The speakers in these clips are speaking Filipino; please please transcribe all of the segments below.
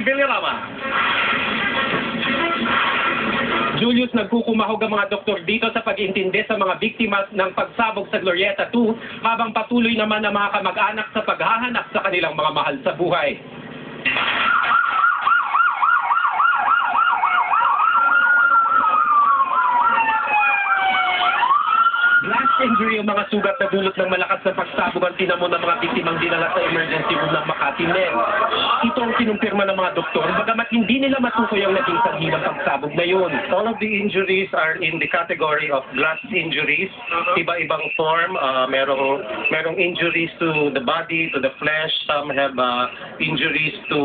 Villarama. Julius, nagkukumahog ang mga doktor dito sa pag-intindi sa mga biktima ng pagsabog sa Glorieta 2 habang patuloy naman ang mga kamag-anak sa paghahanap sa kanilang mga mahal sa buhay. Blast injury ang mga sugat na dulot ng malakas na pagsabog ang tinamo ng mga biktimang dinala sa emergency room ng Makati Med. Ito ang kinumpirma ng mga doktor, bagamat hindi nila matukoy ang naging sanhi ng pagsabog na yun. All of the injuries are in the category of blast injuries. Iba-ibang form. Merong injuries to the body, to the flesh. Some have injuries to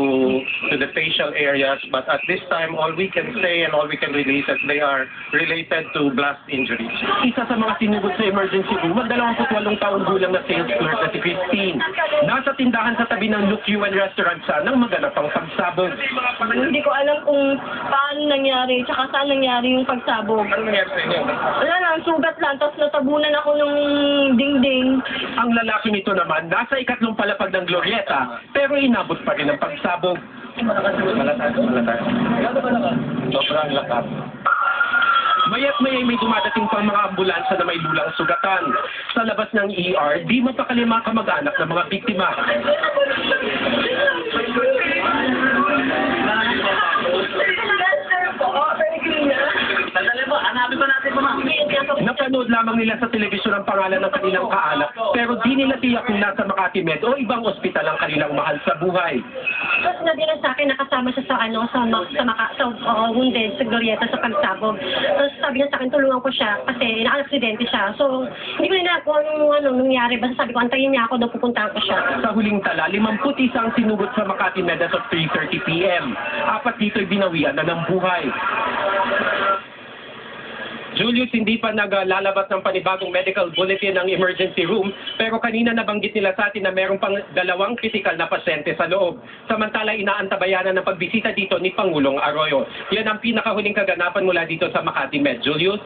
the facial areas. But at this time, all we can say and all we can release is they are related to blast injuries. Isa sa mga sinugod sa emergency room, ang 28 taon gulang na sales clerk na si Christine. Nasa tindahan sa tabi ng Luke Yuan restaurant siya nang maganap ang pagsabog. Hindi ko alam kung paano nangyari, tsaka saan nangyari yung pagsabog. Ano nangyari sa inyo? Wala lang, sugat lang, tapos natabunan ako nung dingding. Ang lalaki nito naman, nasa ikatlong palapag ng Glorieta, pero inabot pa rin ang pagsabog. Malakas. Sobrang lakas. Maya't mayay may dumadating pang mga ambulansya na may lulang sugatan. Sa labas ng ER, di mapakali mga kamag-anak ng mga biktima. Napanood lamang nila sa telebisyon ang pangalan ng kanilang kaanak, pero di nila tiyak kung nasa Makati Med o ibang ospital ang kanilang mahal sa buhay. Tapos sinabi lang sa akin, nakasama siya sa wounded, sa Glorieta, sa pagsabog. Tapos sabi niya sa akin, tulungan ko siya kasi naka-aksidente siya. So, hindi ko nila kung anong nangyari. Basta sabi ko, antayin niya ako daw, pupuntahan ko siya. Sa huling tala, 51 ang sinugod sa Makati Med as of 3:30 p.m. 4 dito'y binawian na ng buhay. Julius, hindi pa naglalabas ng panibagong medical bulletin ng emergency room, pero kanina nabanggit nila sa atin na mayroong pang 2 kritikal na pasyente sa loob. Samantala, inaantabayanan ng pagbisita dito ni Pangulong Arroyo. Yan ang pinakahuling kaganapan mula dito sa Makati Med. Julius?